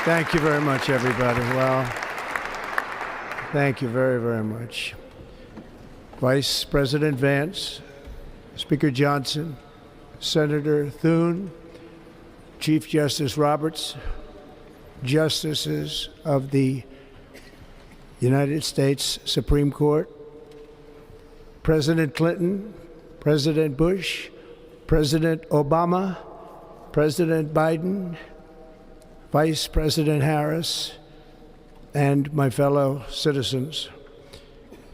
Thank you very much, everybody. Well, thank you very, very much. Vice President Vance, Speaker Johnson, Senator Thune, Chief Justice Roberts, Justices of the United States Supreme Court, President Clinton, President Bush, President Obama, President Biden, Vice President Harris, and my fellow citizens.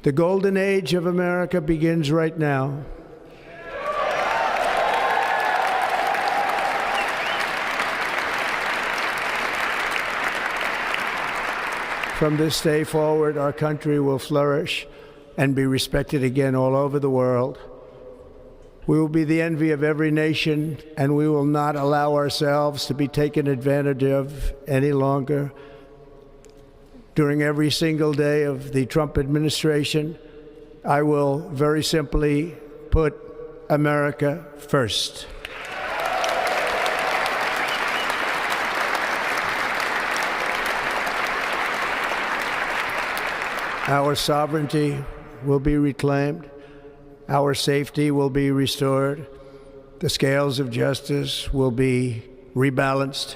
The golden age of America begins right now. From this day forward, our country will flourish and be respected again all over the world. We will be the envy of every nation, and we will not allow ourselves to be taken advantage of any longer. During every single day of the Trump administration, I will very simply put America first. Our sovereignty will be reclaimed. Our safety will be restored. The scales of justice will be rebalanced.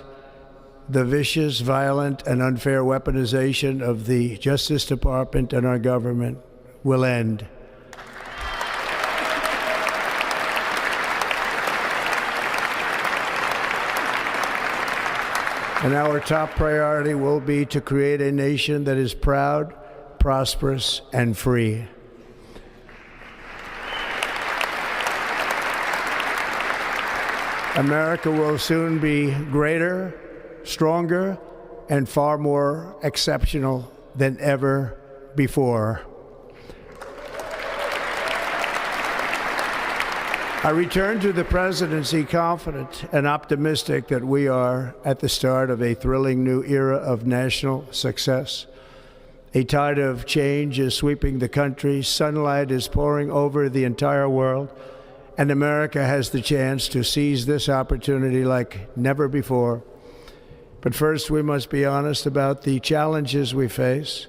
The vicious, violent, and unfair weaponization of the Justice Department and our government will end. And our top priority will be to create a nation that is proud, prosperous, and free. America will soon be greater, stronger, and far more exceptional than ever before. I return to the presidency confident and optimistic that we are at the start of a thrilling new era of national success. A tide of change is sweeping the country, sunlight is pouring over the entire world, and America has the chance to seize this opportunity like never before. But first, we must be honest about the challenges we face.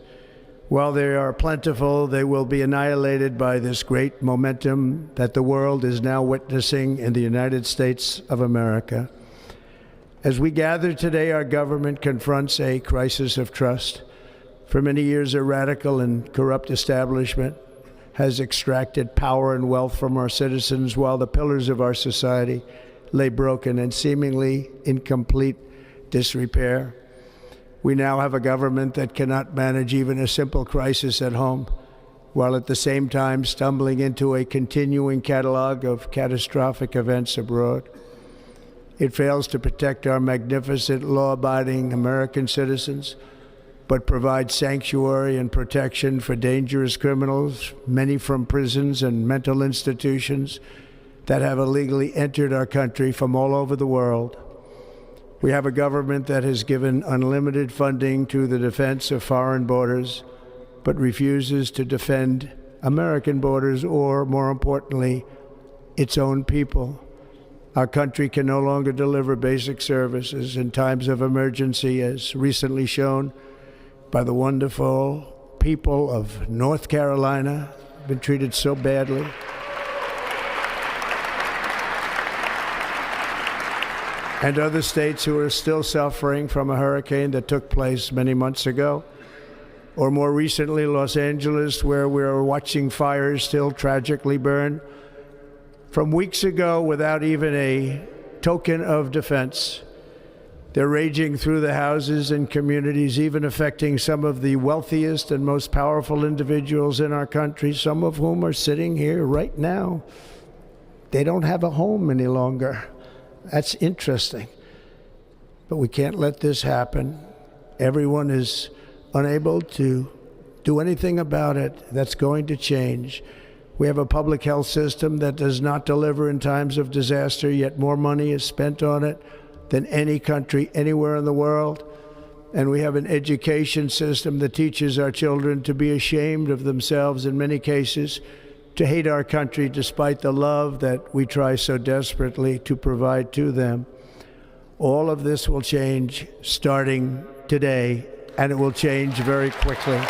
While they are plentiful, they will be annihilated by this great momentum that the world is now witnessing in the United States of America. As we gather today, our government confronts a crisis of trust. For many years, a radical and corrupt establishment has extracted power and wealth from our citizens while the pillars of our society lay broken and seemingly in complete disrepair. We now have a government that cannot manage even a simple crisis at home, while at the same time stumbling into a continuing catalog of catastrophic events abroad. It fails to protect our magnificent, law-abiding American citizens, but provides sanctuary and protection for dangerous criminals, many from prisons and mental institutions that have illegally entered our country from all over the world. We have a government that has given unlimited funding to the defense of foreign borders, but refuses to defend American borders or, more importantly, its own people. Our country can no longer deliver basic services in times of emergency, as recently shown by the wonderful people of North Carolina, been treated so badly. And other states who are still suffering from a hurricane that took place many months ago. Or more recently, Los Angeles, where we are watching fires still tragically burn from weeks ago without even a token of defense. They're raging through the houses and communities, even affecting some of the wealthiest and most powerful individuals in our country, some of whom are sitting here right now. They don't have a home any longer. That's interesting. But we can't let this happen. Everyone is unable to do anything about it. That's going to change. We have a public health system that does not deliver in times of disaster, yet more money is spent on it than any country anywhere in the world. And we have an education system that teaches our children to be ashamed of themselves in many cases, to hate our country despite the love that we try so desperately to provide to them. All of this will change starting today, and it will change very quickly.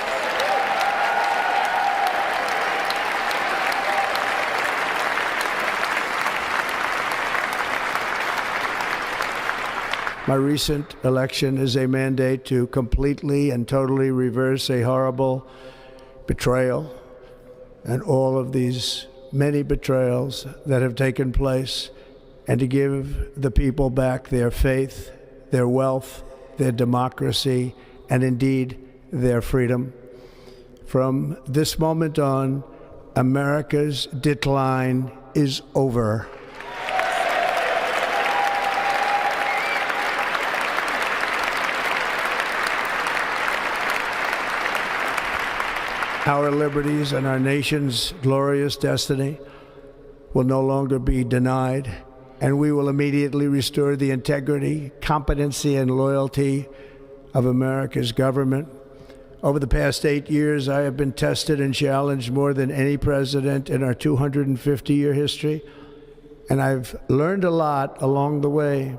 My recent election is a mandate to completely and totally reverse a horrible betrayal and all of these many betrayals that have taken place, and to give the people back their faith, their wealth, their democracy, and indeed their freedom. From this moment on, America's decline is over. Our liberties and our nation's glorious destiny will no longer be denied, and we will immediately restore the integrity, competency, and loyalty of America's government. Over the past 8 years, I have been tested and challenged more than any president in our 250-year history, and I've learned a lot along the way.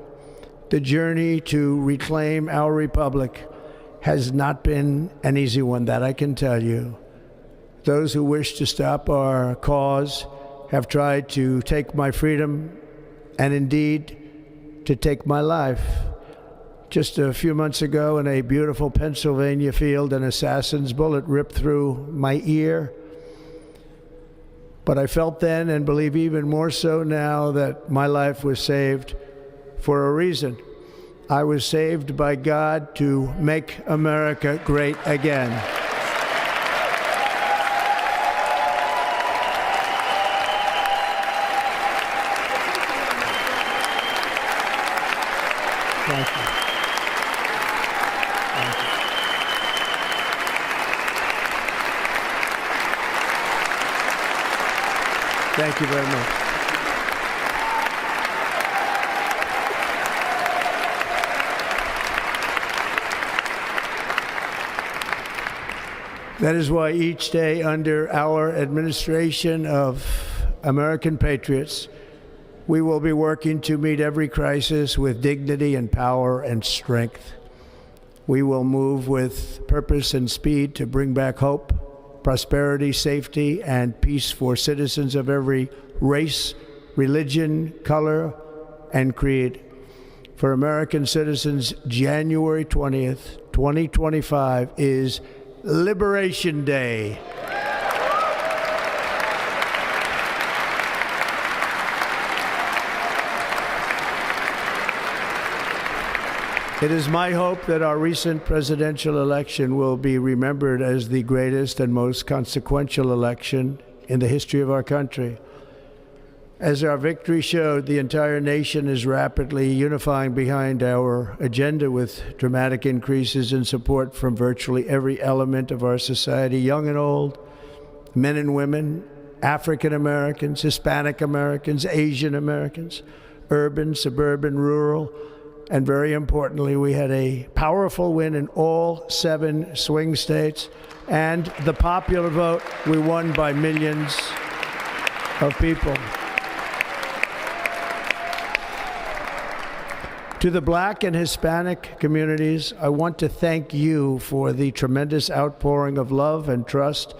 The journey to reclaim our republic has not been an easy one, that I can tell you. Those who wish to stop our cause have tried to take my freedom and indeed to take my life. Just a few months ago in a beautiful Pennsylvania field, an assassin's bullet ripped through my ear. But I felt then, and believe even more so now, that my life was saved for a reason. I was saved by God to make America great again. Thank you. Thank you. Thank you very much. That is why each day under our administration of American patriots, we will be working to meet every crisis with dignity and power and strength. We will move with purpose and speed to bring back hope, prosperity, safety, and peace for citizens of every race, religion, color, and creed. For American citizens, January 20th, 2025 is Liberation Day. It is my hope that our recent presidential election will be remembered as the greatest and most consequential election in the history of our country. As our victory showed, the entire nation is rapidly unifying behind our agenda with dramatic increases in support from virtually every element of our society, young and old, men and women, African Americans, Hispanic Americans, Asian Americans, urban, suburban, rural, and very importantly, we had a powerful win in all 7 swing states, and the popular vote, we won by millions of people. To the Black and Hispanic communities, I want to thank you for the tremendous outpouring of love and trust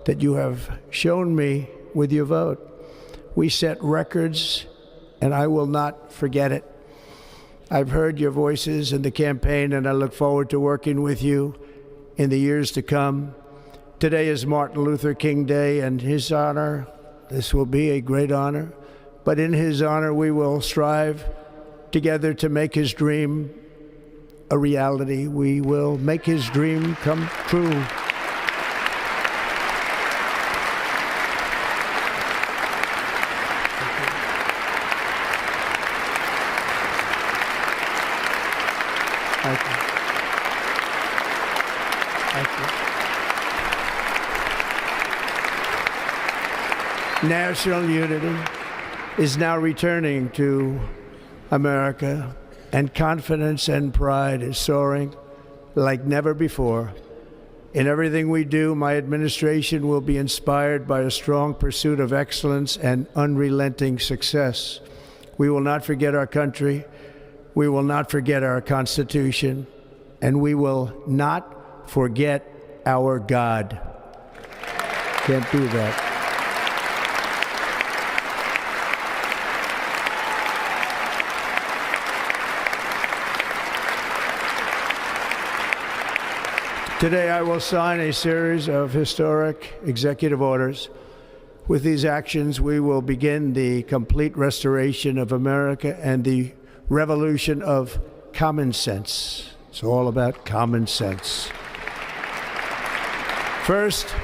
that you have shown me with your vote. We set records, and I will not forget it. I've heard your voices in the campaign, and I look forward to working with you in the years to come. Today is Martin Luther King Day, and his honor, this will be a great honor, but in his honor we will strive together to make his dream a reality. We will make his dream come true. Thank you. Thank you. National unity is now returning to America, and confidence and pride is soaring like never before. In everything we do, my administration will be inspired by a strong pursuit of excellence and unrelenting success. We will not forget our country. We will not forget our Constitution, and we will not forget our God. Can't do that. Today, I will sign a series of historic executive orders. With these actions, we will begin the complete restoration of America and the revolution of common sense. It's all about common sense. First,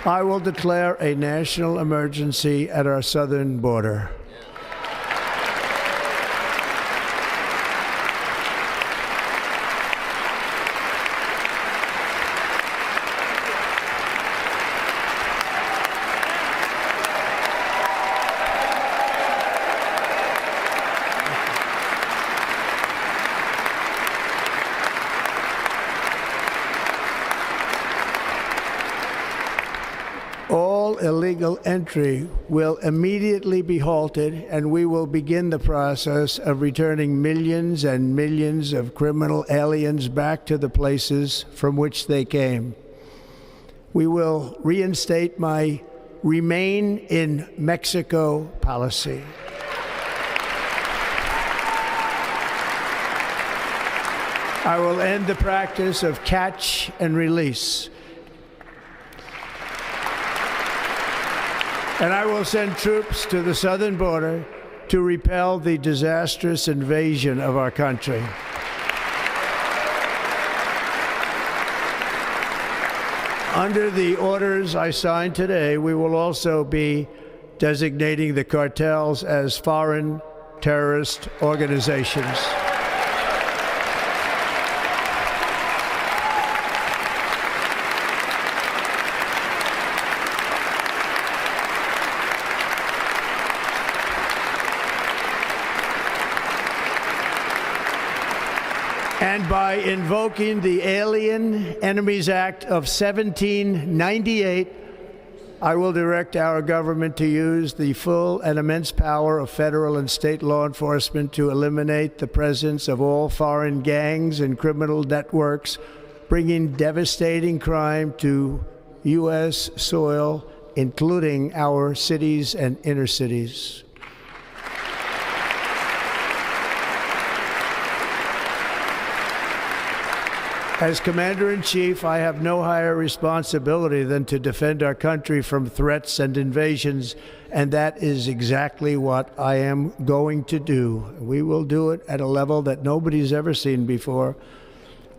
I will declare a national emergency at our southern border. All illegal entry will immediately be halted, and we will begin the process of returning millions and millions of criminal aliens back to the places from which they came. We will reinstate my Remain in Mexico policy. I will end the practice of catch and release. And I will send troops to the southern border to repel the disastrous invasion of our country. Under the orders I signed today, we will also be designating the cartels as foreign terrorist organizations. And by invoking the Alien Enemies Act of 1798, I will direct our government to use the full and immense power of federal and state law enforcement to eliminate the presence of all foreign gangs and criminal networks, bringing devastating crime to U.S. soil, including our cities and inner cities. As Commander-in-Chief, I have no higher responsibility than to defend our country from threats and invasions, and that is exactly what I am going to do. We will do it at a level that nobody's ever seen before.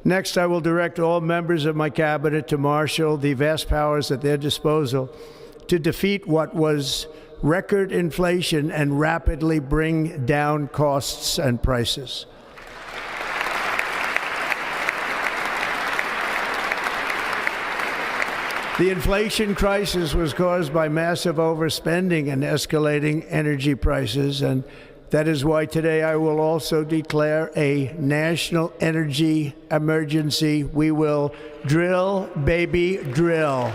Next, I will direct all members of my cabinet to marshal the vast powers at their disposal to defeat what was record inflation and rapidly bring down costs and prices. The inflation crisis was caused by massive overspending and escalating energy prices, and that is why today I will also declare a national energy emergency. We will drill, baby, drill.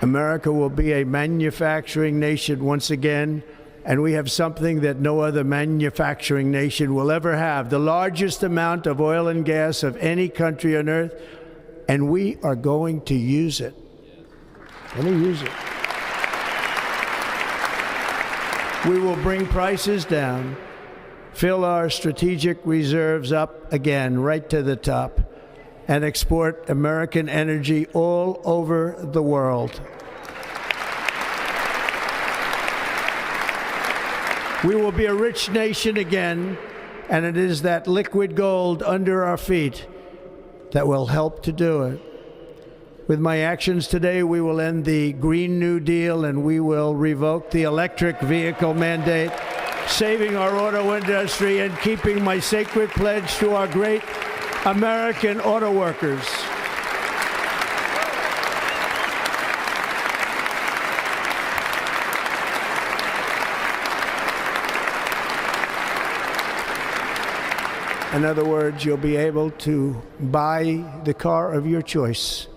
America will be a manufacturing nation once again, and we have something that no other manufacturing nation will ever have, the largest amount of oil and gas of any country on earth, and we are going to use it. We will bring prices down, fill our strategic reserves up again, right to the top, and export American energy all over the world. We will be a rich nation again, and it is that liquid gold under our feet that will help to do it. With my actions today, we will end the Green New Deal, and we will revoke the electric vehicle mandate, saving our auto industry and keeping my sacred pledge to our great American auto workers. In other words, you'll be able to buy the car of your choice.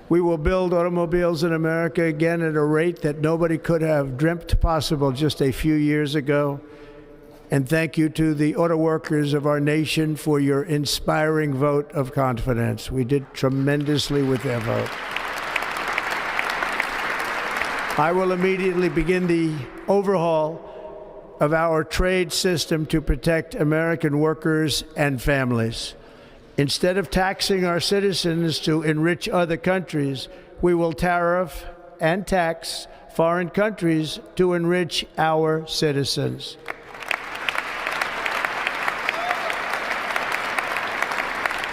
We will build automobiles in America again at a rate that nobody could have dreamt possible just a few years ago. And thank you to the auto workers of our nation for your inspiring vote of confidence. We did tremendously with their vote. I will immediately begin the overhaul of our trade system to protect American workers and families. Instead of taxing our citizens to enrich other countries, we will tariff and tax foreign countries to enrich our citizens.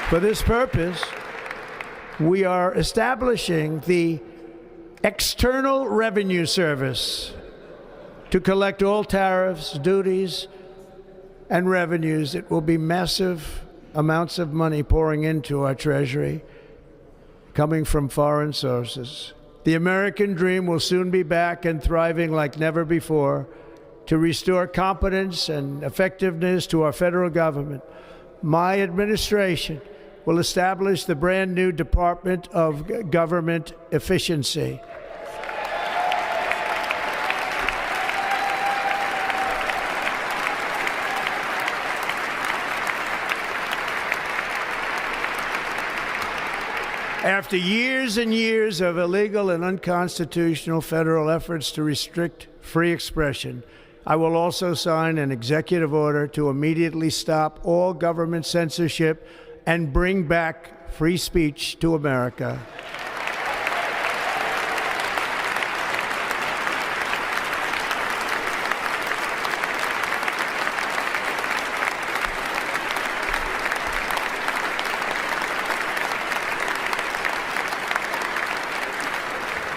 For this purpose, we are establishing the External Revenue Service to collect all tariffs, duties, and revenues. It will be massive amounts of money pouring into our treasury, coming from foreign sources. The American dream will soon be back and thriving like never before to restore competence and effectiveness to our federal government. My administration will establish the brand new Department of Government Efficiency. After years and years of illegal and unconstitutional federal efforts to restrict free expression, I will also sign an executive order to immediately stop all government censorship and bring back free speech to America.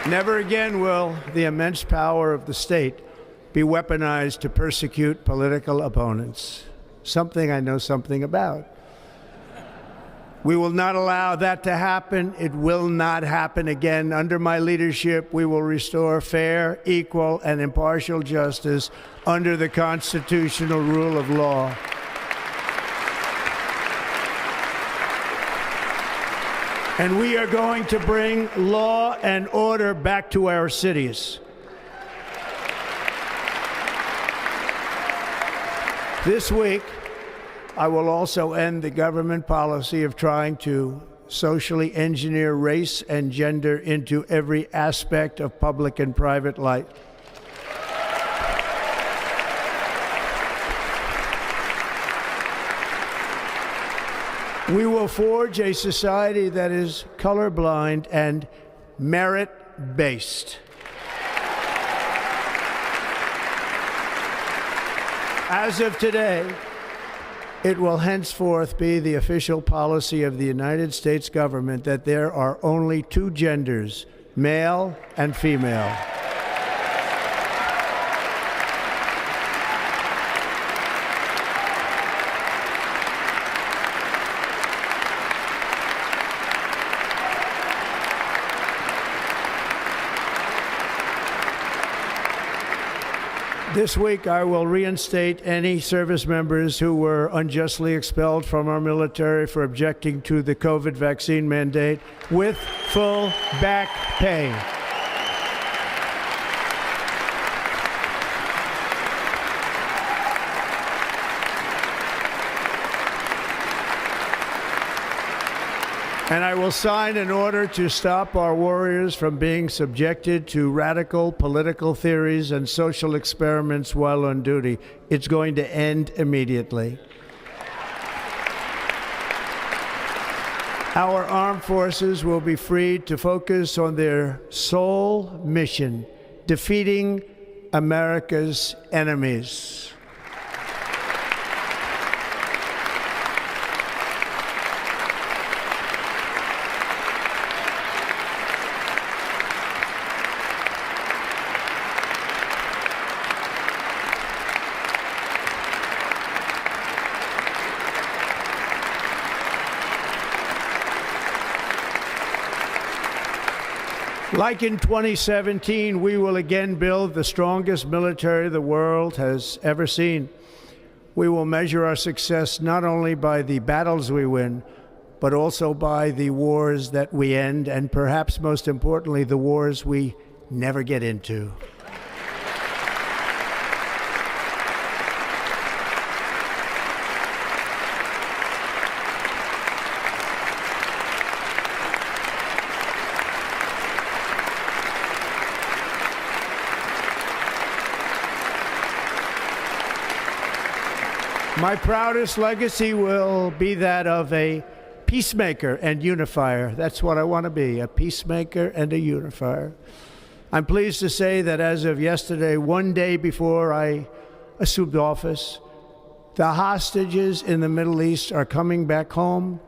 Never again will the immense power of the state be weaponized to persecute political opponents, something I know something about. We will not allow that to happen. It will not happen again. Under my leadership, we will restore fair, equal, and impartial justice under the constitutional rule of law. And we are going to bring law and order back to our cities. This week, I will also end the government policy of trying to socially engineer race and gender into every aspect of public and private life. We will forge a society that is colorblind and merit-based. As of today, it will henceforth be the official policy of the United States government that there are only two genders, male and female. This week, I will reinstate any service members who were unjustly expelled from our military for objecting to the COVID vaccine mandate with full back pay. And I will sign an order to stop our warriors from being subjected to radical political theories and social experiments while on duty. It's going to end immediately. Our armed forces will be freed to focus on their sole mission, defeating America's enemies. Like in 2017, we will again build the strongest military the world has ever seen. We will measure our success not only by the battles we win, but also by the wars that we end, and perhaps most importantly, the wars we never get into. My proudest legacy will be that of a peacemaker and unifier. That's what I want to be, a peacemaker and a unifier. I'm pleased to say that as of yesterday, one day before I assumed office, the hostages in the Middle East are coming back home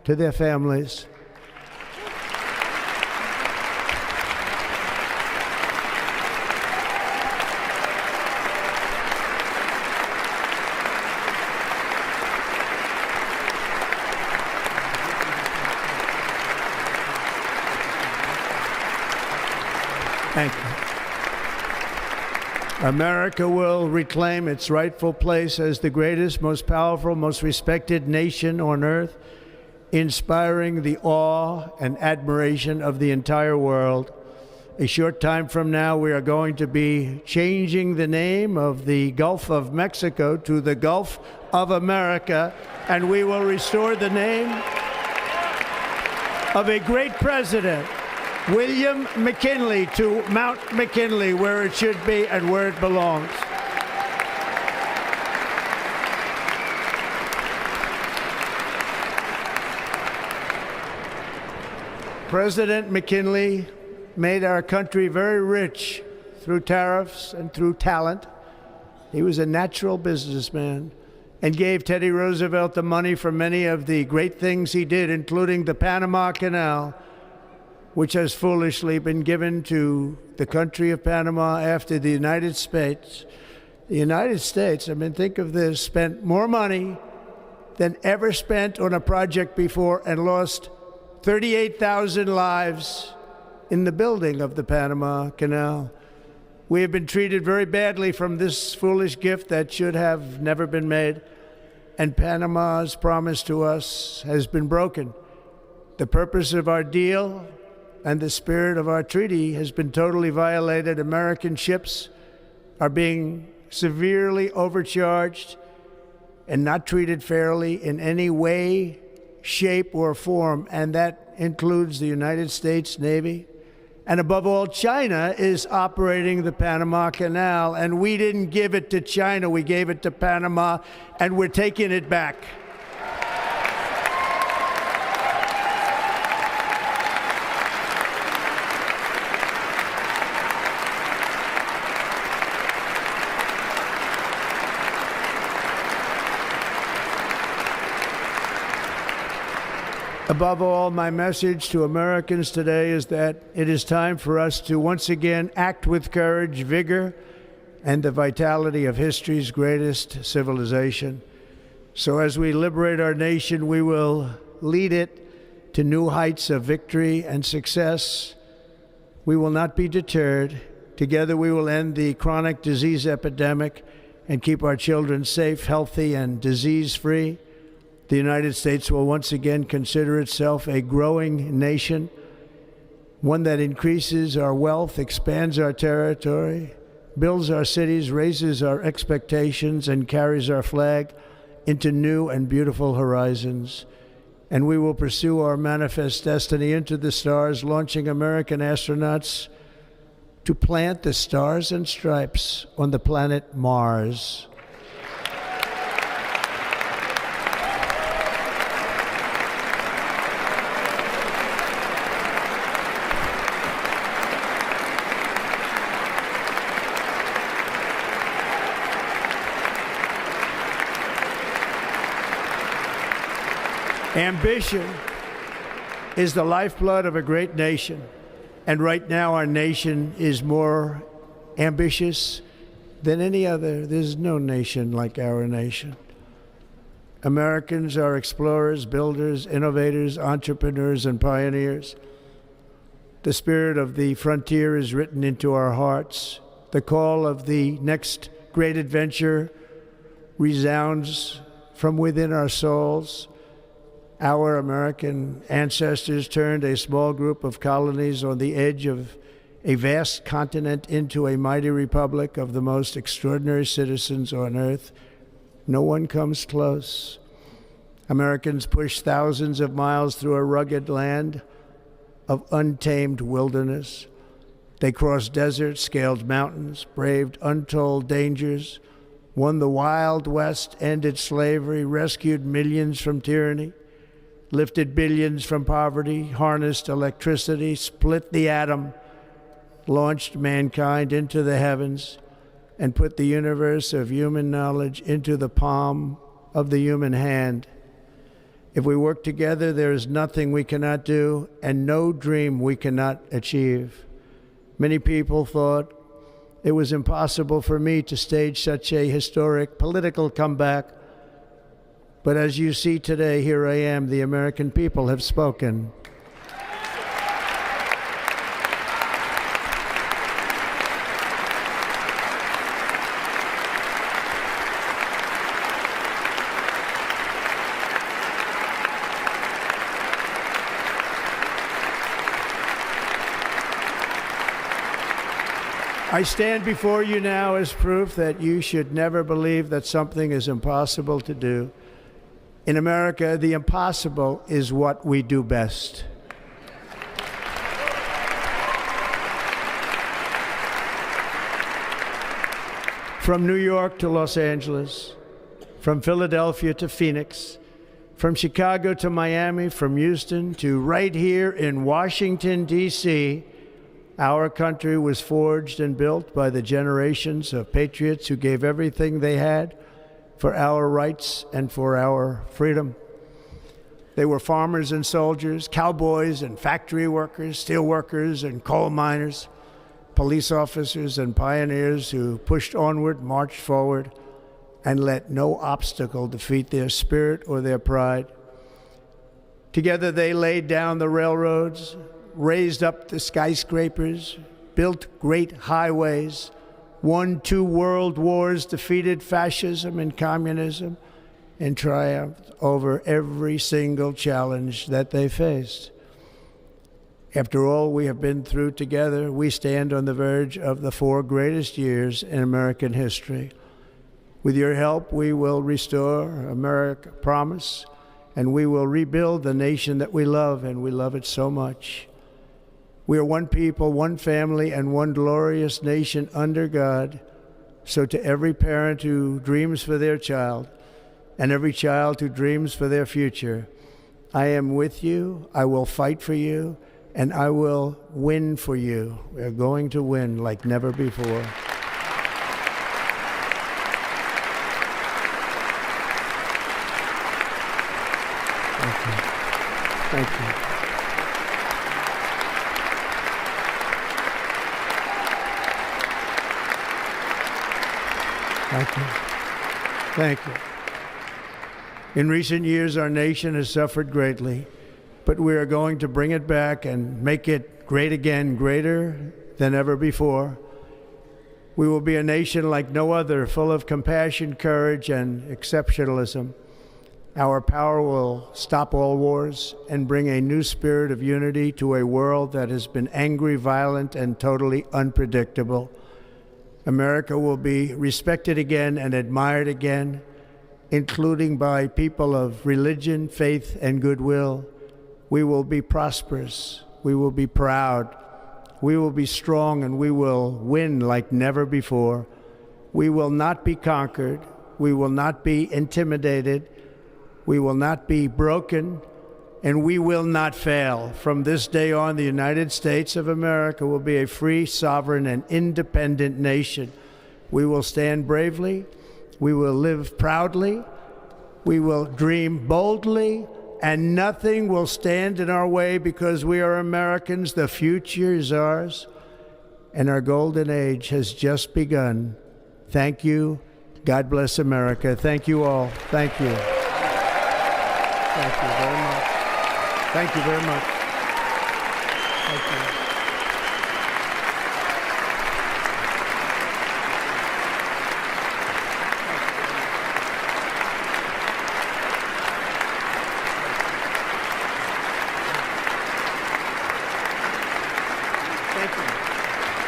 to their families. Thank you. America will reclaim its rightful place as the greatest, most powerful, most respected nation on earth, inspiring the awe and admiration of the entire world. A short time from now, we are going to be changing the name of the Gulf of Mexico to the Gulf of America, and we will restore the name of a great president, William McKinley, to Mount McKinley, where it should be and where it belongs. President McKinley made our country very rich through tariffs and through talent. He was a natural businessman and gave Teddy Roosevelt the money for many of the great things he did, including the Panama Canal, which has foolishly been given to the country of Panama after the United States. The United States, I mean, think of this, spent more money than ever spent on a project before and lost 38,000 lives in the building of the Panama Canal. We have been treated very badly from this foolish gift that should have never been made, and Panama's promise to us has been broken. The purpose of our deal and the spirit of our treaty has been totally violated. American ships are being severely overcharged and not treated fairly in any way, shape, or form, and that includes the United States Navy. And above all, China is operating the Panama Canal, and we didn't give it to China, we gave it to Panama, and we're taking it back. Above all, my message to Americans today is that it is time for us to once again act with courage, vigor, and the vitality of history's greatest civilization. So as we liberate our nation, we will lead it to new heights of victory and success. We will not be deterred. Together we will end the chronic disease epidemic and keep our children safe, healthy, and disease-free. The United States will once again consider itself a growing nation, one that increases our wealth, expands our territory, builds our cities, raises our expectations, and carries our flag into new and beautiful horizons. And we will pursue our manifest destiny into the stars, launching American astronauts to plant the stars and stripes on the planet Mars. Ambition is the lifeblood of a great nation, and right now our nation is more ambitious than any other. There's no nation like our nation. Americans are explorers, builders, innovators, entrepreneurs, and pioneers. The spirit of the frontier is written into our hearts. The call of the next great adventure resounds from within our souls. Our American ancestors turned a small group of colonies on the edge of a vast continent into a mighty republic of the most extraordinary citizens on earth. No one comes close. Americans pushed thousands of miles through a rugged land of untamed wilderness. They crossed deserts, scaled mountains, braved untold dangers, won the Wild West, ended slavery, rescued millions from tyranny, lifted billions from poverty, harnessed electricity, split the atom, launched mankind into the heavens, and put the universe of human knowledge into the palm of the human hand. If we work together, there is nothing we cannot do and no dream we cannot achieve. Many people thought it was impossible for me to stage such a historic political comeback. But as you see today, here I am. The American people have spoken. I stand before you now as proof that you should never believe that something is impossible to do. In America, the impossible is what we do best. From New York to Los Angeles, from Philadelphia to Phoenix, from Chicago to Miami, from Houston to right here in Washington, D.C., our country was forged and built by the generations of patriots who gave everything they had for our rights and for our freedom. They were farmers and soldiers, cowboys and factory workers, steel workers and coal miners, police officers and pioneers who pushed onward, marched forward, and let no obstacle defeat their spirit or their pride. Together they laid down the railroads, raised up the skyscrapers, built great highways, won 2 world wars, defeated fascism and communism, and triumphed over every single challenge that they faced. After all we have been through together, we stand on the verge of the 4 greatest years in American history. With your help, we will restore America promise, and we will rebuild the nation that we love, and we love it so much. We are one people, one family, and one glorious nation under God. So to every parent who dreams for their child, and every child who dreams for their future, I am with you, I will fight for you, and I will win for you. We are going to win like never before. Thank you. Thank you. Thank you. Thank you. In recent years, our nation has suffered greatly, but we are going to bring it back and make it great again, greater than ever before. We will be a nation like no other, full of compassion, courage, and exceptionalism. Our power will stop all wars and bring a new spirit of unity to a world that has been angry, violent, and totally unpredictable. America will be respected again and admired again, including by people of religion, faith, and goodwill. We will be prosperous. We will be proud. We will be strong, and we will win like never before. We will not be conquered. We will not be intimidated. We will not be broken, and we will not fail. From this day on, the United States of America will be a free, sovereign, and independent nation. We will stand bravely. We will live proudly. We will dream boldly, and nothing will stand in our way because we are Americans. The future is ours, and our golden age has just begun. Thank you. God bless America. Thank you all. Thank you. Thank you very much. Thank you very much. Thank you.